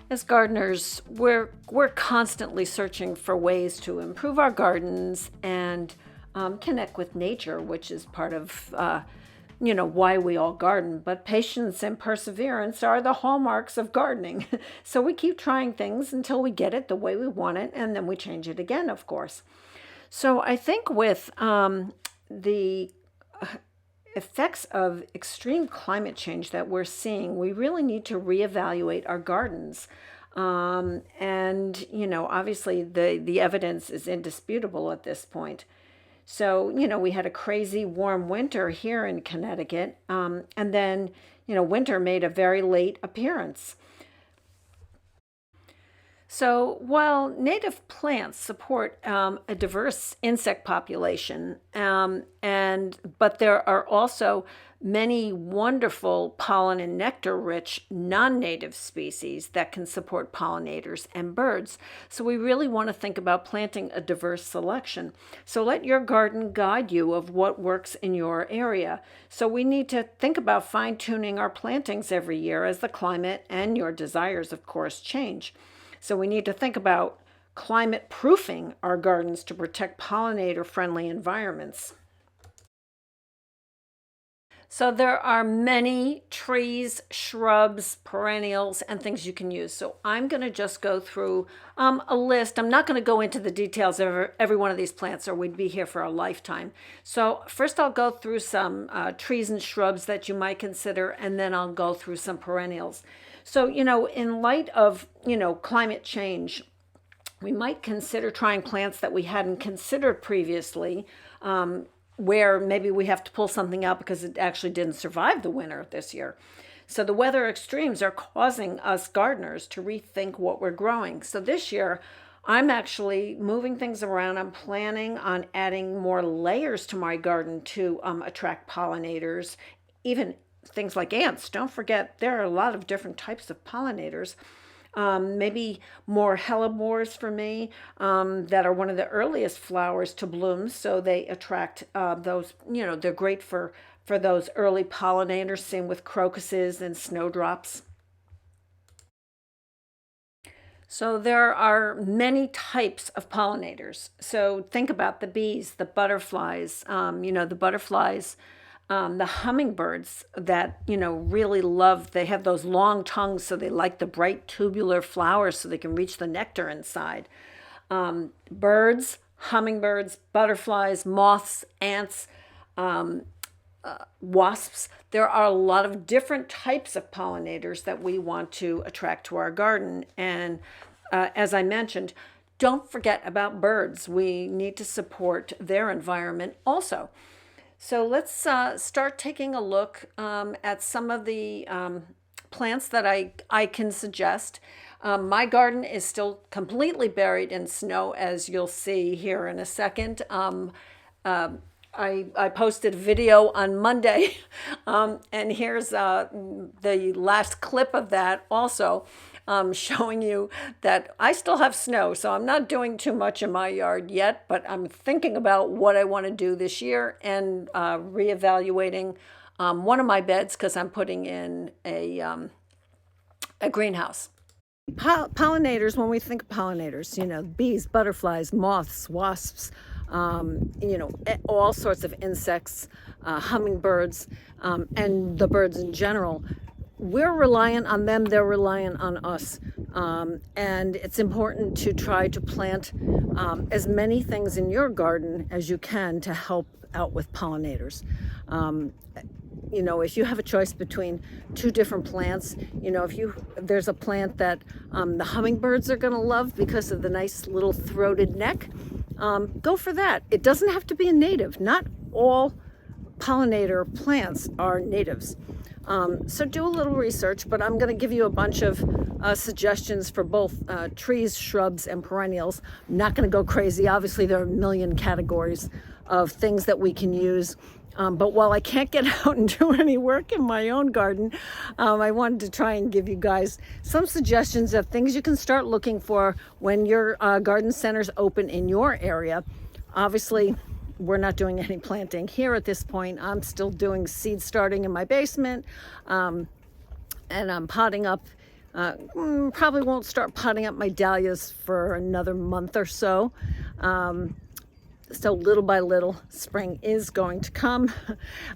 As gardeners, we're constantly searching for ways to improve our gardens and connect with nature, which is part of why we all garden. But patience and perseverance are the hallmarks of gardening. So we keep trying things until we get it the way we want it, and then we change it again, of course. So I think with the effects of extreme climate change that we're seeing, we really need to reevaluate our gardens. Obviously the evidence is indisputable at this point. So, we had a crazy warm winter here in Connecticut, and then, winter made a very late appearance. So while native plants support a diverse insect population, but there are also many wonderful pollen and nectar-rich non-native species that can support pollinators and birds. So we really want to think about planting a diverse selection. So let your garden guide you of what works in your area. So we need to think about fine-tuning our plantings every year as the climate and your desires, of course, change. So we need to think about climate proofing our gardens to protect pollinator-friendly environments. So there are many trees, shrubs, perennials, and things you can use. So I'm going to just go through a list. I'm not going to go into the details of every one of these plants, or we'd be here for a lifetime. So first I'll go through some trees and shrubs that you might consider, and then I'll go through some perennials. So, in light of, climate change, we might consider trying plants that we hadn't considered previously, where maybe we have to pull something out because it actually didn't survive the winter this year. So the weather extremes are causing us gardeners to rethink what we're growing. So this year, I'm actually moving things around. I'm planning on adding more layers to my garden to attract pollinators, even things like ants. Don't forget, there are a lot of different types of pollinators. Maybe more hellebores for me that are one of the earliest flowers to bloom. So they attract those, they're great for those early pollinators. Same with crocuses and snowdrops. So there are many types of pollinators. So think about the bees, the butterflies, the hummingbirds that, really love, they have those long tongues, so they like the bright tubular flowers so they can reach the nectar inside. Birds, hummingbirds, butterflies, moths, ants, wasps. There are a lot of different types of pollinators that we want to attract to our garden. And as I mentioned, don't forget about birds. We need to support their environment also. So let's start taking a look at some of the plants that I can suggest. My garden is still completely buried in snow, as you'll see here in a second. I posted a video on Monday, and here's the last clip of that also. Showing you that I still have snow, so I'm not doing too much in my yard yet, but I'm thinking about what I want to do this year and reevaluating one of my beds because I'm putting in a greenhouse. Pollinators, when we think of pollinators, bees, butterflies, moths, wasps, all sorts of insects, hummingbirds, and the birds in general. We're reliant on them, they're reliant on us. And it's important to try to plant as many things in your garden as you can to help out with pollinators. If you have a choice between two different plants, there's a plant that the hummingbirds are going to love because of the nice little throated neck, go for that. It doesn't have to be a native. Not all pollinator plants are natives. So do a little research, but I'm going to give you a bunch of suggestions for both trees, shrubs, and perennials. I'm not going to go crazy. Obviously, there are a million categories of things that we can use. But while I can't get out and do any work in my own garden, I wanted to try and give you guys some suggestions of things you can start looking for when your garden centers open in your area. Obviously, we're not doing any planting here at this point. I'm still doing seed starting in my basement, and I'm potting up Probably won't start potting up my dahlias for another month or so. So little by little, spring is going to come.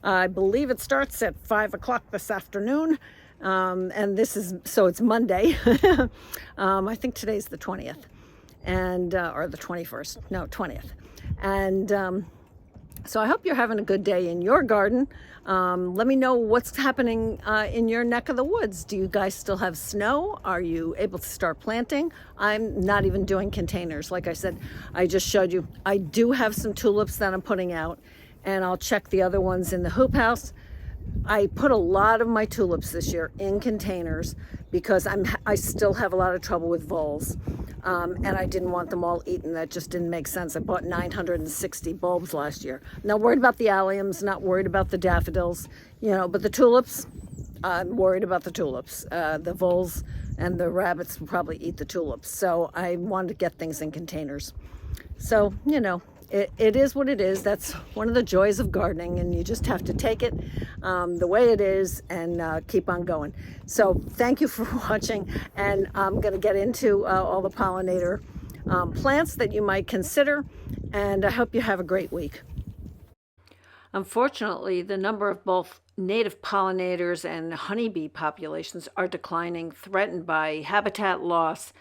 I believe it starts at 5 o'clock this afternoon. And so it's Monday. I think today's the 20th or the 21st, no, 20th. And so I hope you're having a good day in your garden. Let me know what's happening in your neck of the woods. Do you guys still have snow? Are you able to start planting? I'm not even doing containers. Like I said, I just showed you. I do have some tulips that I'm putting out, and I'll check the other ones in the hoop house. I put a lot of my tulips this year in containers because I still have a lot of trouble with voles. And I didn't want them all eaten. That just didn't make sense. I bought 960 bulbs last year. Not worried about the alliums, not worried about the daffodils, but the tulips, I'm worried about the tulips. The voles and the rabbits will probably eat the tulips. So I wanted to get things in containers. So, it is what it is. That's one of the joys of gardening, and you just have to take it the way it is and keep on going. So thank you for watching, and I'm going to get into all the pollinator plants that you might consider, and I hope you have a great week. Unfortunately, the number of both native pollinators and honeybee populations are declining, threatened by habitat loss,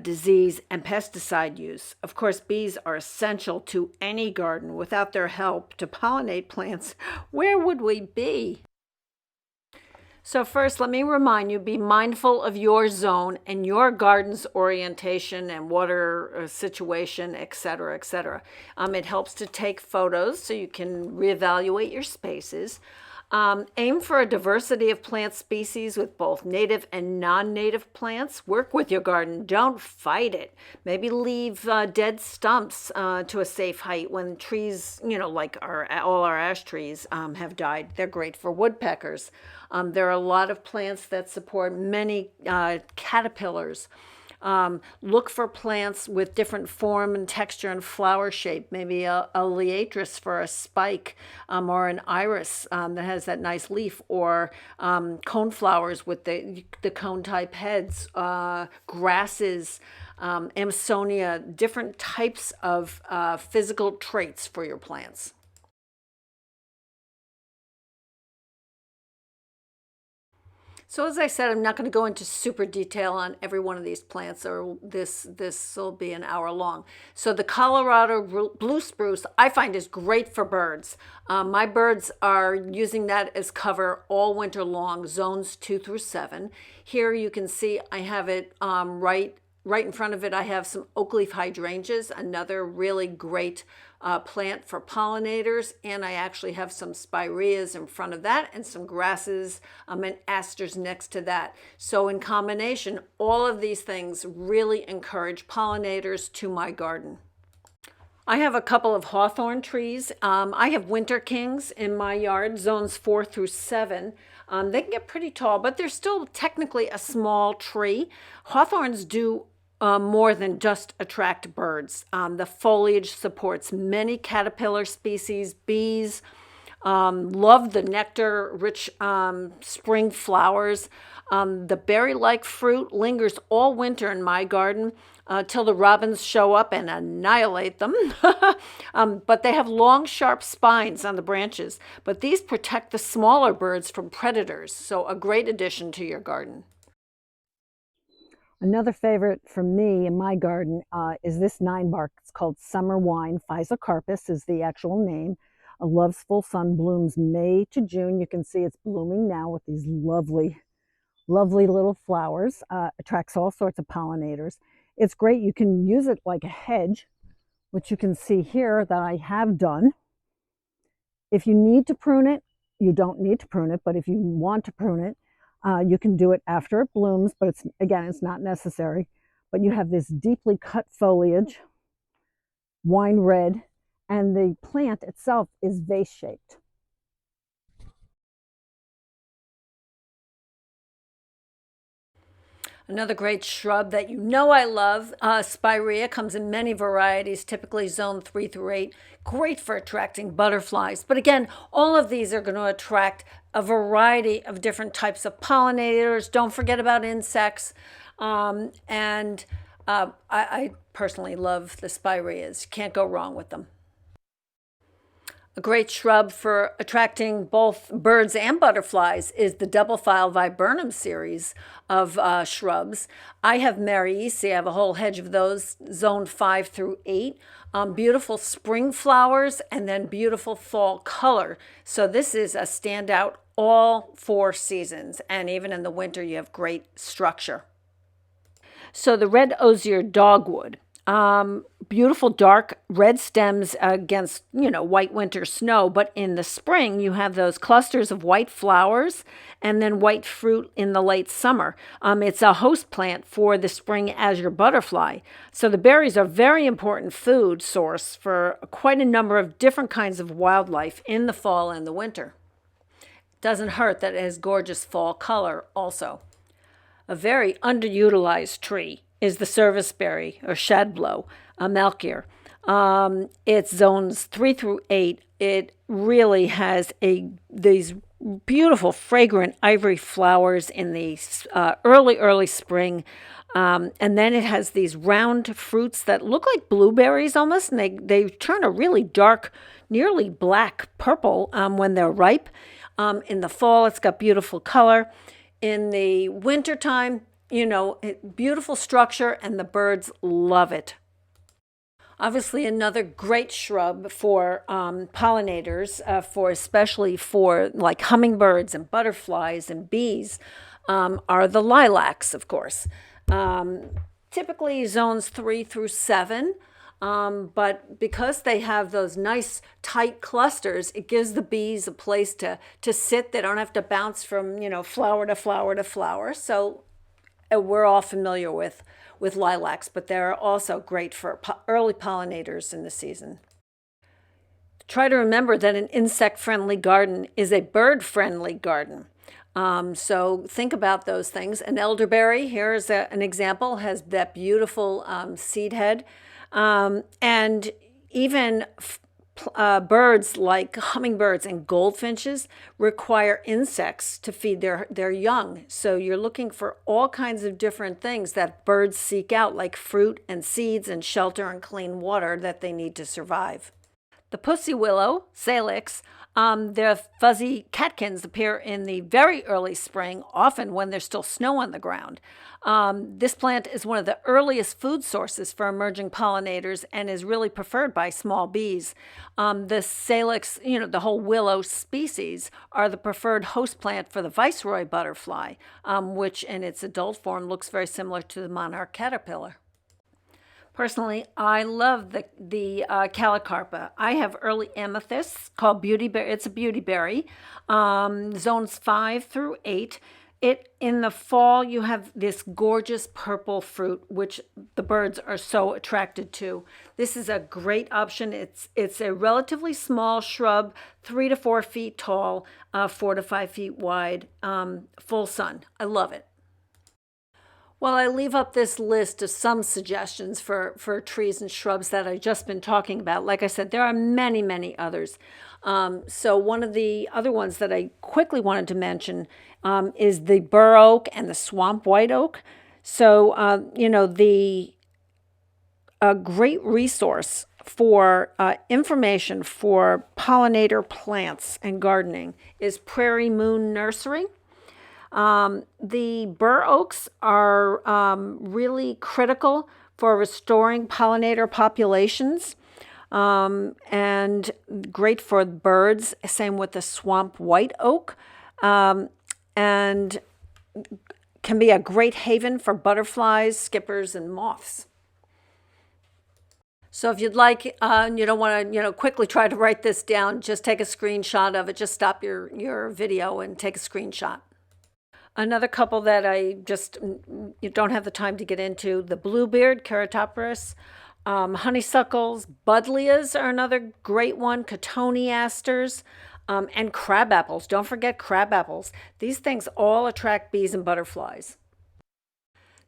disease, and pesticide use. Of course, bees are essential to any garden. Without their help to pollinate plants, where would we be? So first, let me remind you, be mindful of your zone and your garden's orientation and water situation, etc., etc. It helps to take photos so you can reevaluate your spaces. Aim for a diversity of plant species with both native and non-native plants. Work with your garden. Don't fight it. Maybe leave dead stumps to a safe height when trees, like all our ash trees have died. They're great for woodpeckers. There are a lot of plants that support many caterpillars. Look for plants with different form and texture and flower shape, maybe a liatris for a spike, or an iris that has that nice leaf, or coneflowers with the cone type heads, grasses, Amsonia, different types of physical traits for your plants. So as I said, I'm not going to go into super detail on every one of these plants, or this will be an hour long. So the Colorado blue spruce I find is great for birds. My birds are using that as cover all winter long, zones 2 through 7. Here you can see I have it right in front of it. I have some oak leaf hydrangeas, another really great plant for pollinators, and I actually have some spireas in front of that, and some grasses and asters next to that. So in combination, all of these things really encourage pollinators to my garden. I have a couple of hawthorn trees. I have winter kings in my yard, zones 4 through 7. They can get pretty tall, but they're still technically a small tree. Hawthorns do more than just attract birds. The foliage supports many caterpillar species, bees, love the nectar-rich spring flowers. The berry-like fruit lingers all winter in my garden till the robins show up and annihilate them. But they have long, sharp spines on the branches. But these protect the smaller birds from predators, so a great addition to your garden. Another favorite for me in my garden is this 9-bark. It's called Summer Wine. Physocarpus is the actual name. Loves full sun, blooms May to June. You can see it's blooming now with these lovely, lovely little flowers. Attracts all sorts of pollinators. It's great. You can use it like a hedge, which you can see here that I have done. If you need to prune it, you don't need to prune it, but if you want to prune it, you can do it after it blooms, but it's not necessary. But you have this deeply cut foliage, wine red, and the plant itself is vase-shaped. Another great shrub that you know I love, spirea, comes in many varieties, typically zone 3 through 8. Great for attracting butterflies. But again, all of these are going to attract a variety of different types of pollinators. Don't forget about insects. I personally love the spireas. Can't go wrong with them. A great shrub for attracting both birds and butterflies is the double file viburnum series of shrubs. I have Mariaceae. I have a whole hedge of those, zone 5 through 8. Beautiful spring flowers and then beautiful fall color. So this is a standout all 4 seasons, and even in the winter you have great structure. So the red osier dogwood. Beautiful dark red stems against, white winter snow. But in the spring, you have those clusters of white flowers and then white fruit in the late summer. It's a host plant for the spring azure butterfly. So the berries are a very important food source for quite a number of different kinds of wildlife in the fall and the winter. Doesn't hurt that it has gorgeous fall color also. A very underutilized tree is the serviceberry or shadblow, a malkier. It's zones 3 through 8. It really has these beautiful, fragrant ivory flowers in the early spring. And then it has these round fruits that look like blueberries almost, and they turn a really dark, nearly black purple when they're ripe. In the fall, it's got beautiful color. In the wintertime, beautiful structure, and the birds love it. Obviously, another great shrub for pollinators, especially for like hummingbirds and butterflies and bees, are the lilacs, of course. Typically zones 3 through 7. But because they have those nice tight clusters, it gives the bees a place to sit. They don't have to bounce from, flower to flower to flower. So we're all familiar with lilacs, but they're also great for early pollinators in the season. Try to remember that an insect-friendly garden is a bird-friendly garden. So think about those things. An elderberry, here is an example, has that beautiful seed head. And even birds like hummingbirds and goldfinches require insects to feed their young. So you're looking for all kinds of different things that birds seek out, like fruit and seeds and shelter and clean water that they need to survive. The pussy willow, Salix, their fuzzy catkins appear in the very early spring, often when there's still snow on the ground. This plant is one of the earliest food sources for emerging pollinators and is really preferred by small bees. The Salix, the whole willow species, are the preferred host plant for the viceroy butterfly, which in its adult form looks very similar to the monarch caterpillar. Personally, I love the calicarpa. I have early amethysts called beauty berry. It's a beauty berry, zones 5 through 8. In the fall, you have this gorgeous purple fruit, which the birds are so attracted to. This is a great option. It's a relatively small shrub, 3 to 4 feet tall, 4 to 5 feet wide, full sun. I love it. Well, I leave up this list of some suggestions for trees and shrubs that I've just been talking about. Like I said, there are many, many others. So one of the other ones that I quickly wanted to mention is the bur oak and the swamp white oak. So, a great resource for information for pollinator plants and gardening is Prairie Moon Nursery. The bur oaks are really critical for restoring pollinator populations and great for birds. Same with the swamp white oak, and can be a great haven for butterflies, skippers, and moths. So if you'd like, and you don't want to, quickly try to write this down, just take a screenshot of it. Just stop your video and take a screenshot. Another couple that you don't have the time to get into, the bluebeard, Keratopteris, honeysuckles, buddleias are another great one, cotoneasters, and crabapples. Don't forget crabapples. These things all attract bees and butterflies.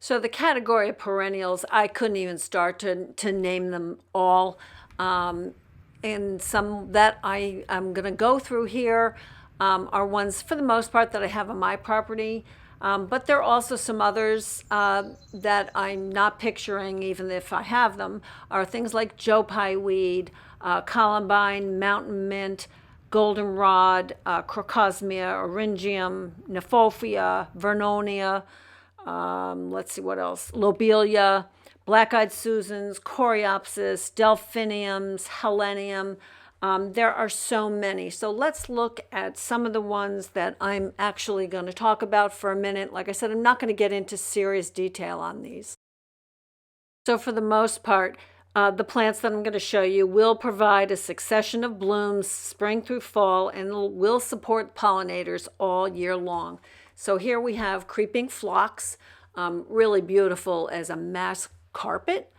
So the category of perennials, I couldn't even start to name them all. And some that I am going to go through here are ones, for the most part, that I have on my property. But there are also some others that I'm not picturing, even if I have them, are things like Joe Pieweed, columbine, mountain mint, goldenrod, crocosmia, Arrangium, nephofia, Vernonia, let's see what else, lobelia, black-eyed Susans, coreopsis, delphiniums, helenium. There are so many. So let's look at some of the ones that I'm actually going to talk about for a minute. Like I said, I'm not going to get into serious detail on these. So for the most part, the plants that I'm going to show you will provide a succession of blooms spring through fall and will support pollinators all year long. So here we have creeping phlox, really beautiful as a mass carpet,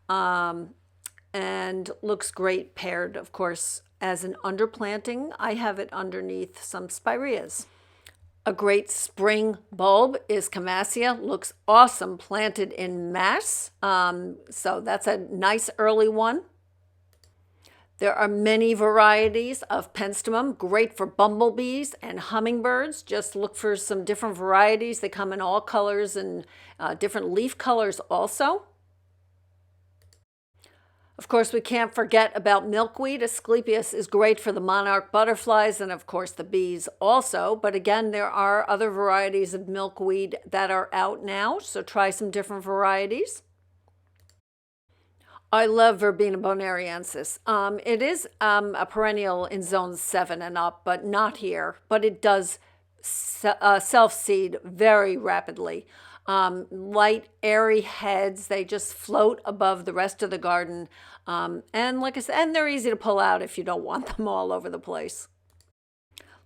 and looks great paired, of course, as an underplanting. I have it underneath some spireas. A great spring bulb is kamasia, looks awesome planted in mass, so that's a nice early one. There are many varieties of penstemum, great for bumblebees and hummingbirds. Just look for some different varieties. They come in all colors and different leaf colors also. Of course, we can't forget about milkweed. Asclepias is great for the monarch butterflies and, of course, the bees also. But again, there are other varieties of milkweed that are out now, so try some different varieties. I love Verbena bonariensis. It is a perennial in zones 7 and up, but not here. But it does self-seed very rapidly. Light, airy heads, they just float above the rest of the garden. And like I said, and they're easy to pull out if you don't want them all over the place.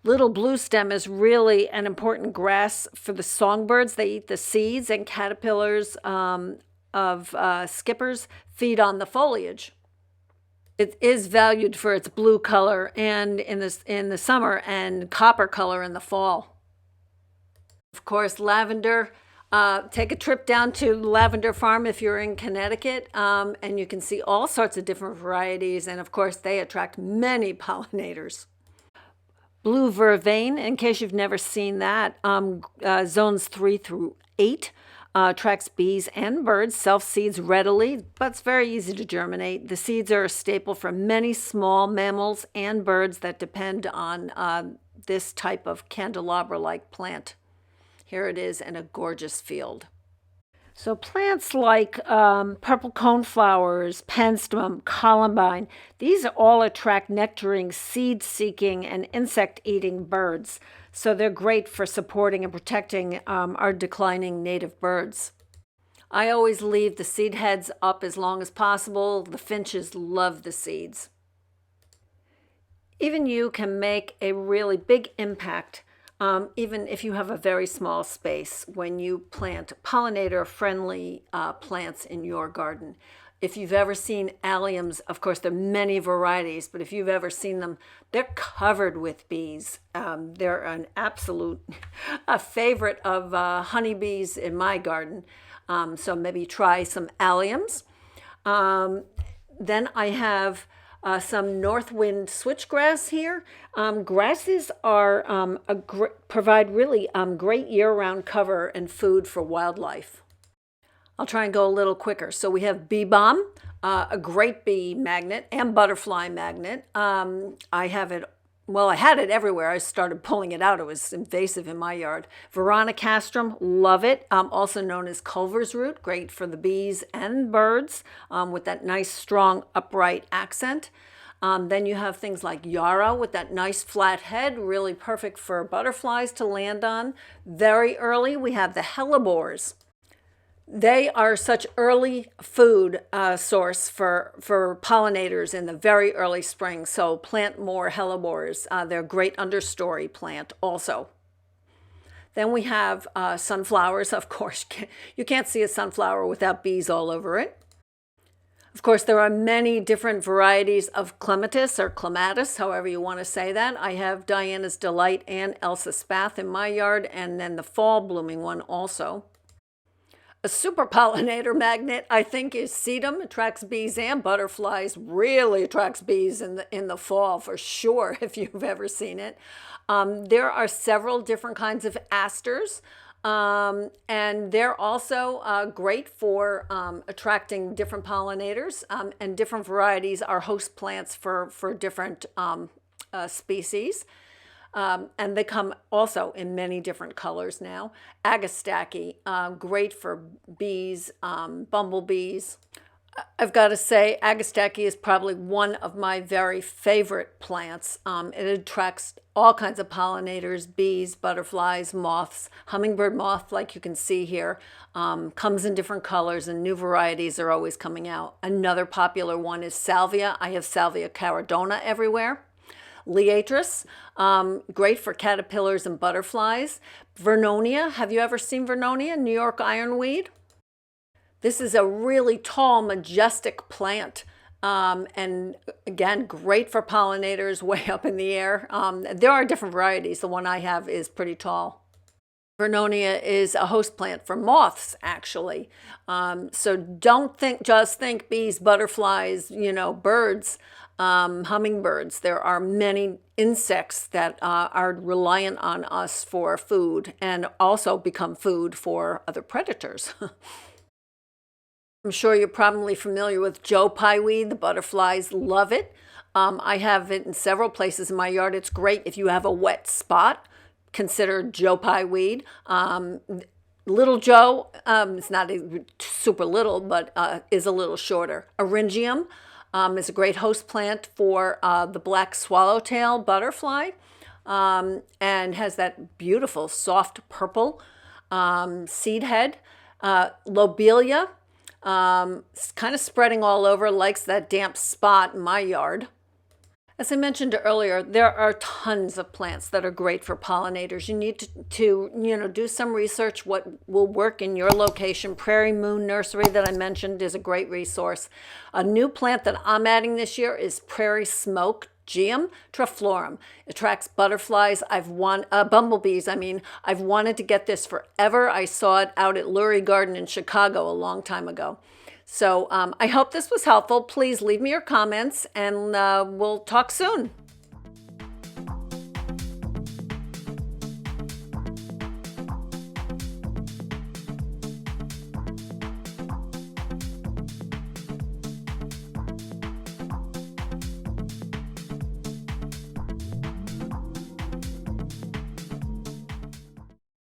Little bluestem is really an important grass for the songbirds. They eat the seeds, and caterpillars of skippers feed on the foliage. It is valued for its blue color and in the summer, and copper color in the fall. Of course, lavender. Take a trip down to the lavender farm if you're in Connecticut, and you can see all sorts of different varieties, and of course they attract many pollinators. Blue vervain, in case you've never seen that, zones 3 through 8, attracts bees and birds, self-seeds readily, but it's very easy to germinate. The seeds are a staple for many small mammals and birds that depend on this type of candelabra-like plant. Here it is in a gorgeous field. So plants like purple coneflowers, penstemum, columbine, these all attract nectaring, seed-seeking, and insect-eating birds. So they're great for supporting and protecting our declining native birds. I always leave the seed heads up as long as possible. The finches love the seeds. Even you can make a really big impact even if you have a very small space, when you plant pollinator-friendly plants in your garden. If you've ever seen alliums, of course, there are many varieties, but if you've ever seen them, they're covered with bees. They're an absolute favorite of honeybees in my garden. So maybe try some alliums. Then I have some northwind switchgrass here. Grasses are provide really great year-round cover and food for wildlife. I'll try and go a little quicker. So we have bee balm, a great bee magnet and butterfly magnet. I have it, well, I had it everywhere. I started pulling it out. It was invasive in my yard. Verona Castrum, love it. Also known as Culver's root, great for the bees and birds with that nice, strong, upright accent. Then you have things like yarrow with that nice flat head, really perfect for butterflies to land on. Very early, we have the Hellebores. They are such early food source for pollinators in the very early spring. So plant more Hellebores. They're a great understory plant also. Then we have sunflowers. Of course, you can't see a sunflower without bees all over it. Of course, there are many different varieties of Clematis or Clematis, however you want to say that. I have Diana's Delight and Elsa Spath in my yard, and then the fall blooming one also. A super pollinator magnet, I think, is sedum. Attracts bees and butterflies. Really attracts bees in the fall for sure, if you've ever seen it. There are several different kinds of asters, and they're also great for attracting different pollinators, and different varieties are host plants for different species. And they come also in many different colors now. Agastaki, great for bees, bumblebees. I've got to say, Agastaki is probably one of my very favorite plants. It attracts all kinds of pollinators, bees, butterflies, moths. Hummingbird moth, like you can see here, comes in different colors, and new varieties are always coming out. Another popular one is Salvia. I have Salvia caradona everywhere. Liatris, great for caterpillars and butterflies. Vernonia, have you ever seen Vernonia, New York ironweed? This is a really tall, majestic plant, and again, great for pollinators way up in the air. There are different varieties. The one I have is pretty tall. Vernonia is a host plant for moths, actually. So don't just think bees, butterflies, birds. Hummingbirds. There are many insects that are reliant on us for food and also become food for other predators. I'm sure you're probably familiar with Joe Pieweed. The butterflies love it. I have it in several places in my yard. It's great if you have a wet spot. Consider Joe Pieweed. Little Joe is not super little, but is a little shorter. Arrangium is a great host plant for the black swallowtail butterfly, and has that beautiful soft purple seed head. Lobelia, it's kind of spreading all over, likes that damp spot in my yard. As I mentioned earlier, there are tons of plants that are great for pollinators. You need to do some research what will work in your location. Prairie Moon Nursery that I mentioned is a great resource. A new plant that I'm adding this year is Prairie Smoke Geum Triflorum. It attracts butterflies. Bumblebees. I've wanted to get this forever. I saw it out at Lurie Garden in Chicago a long time ago. So I hope this was helpful. Please leave me your comments, and we'll talk soon.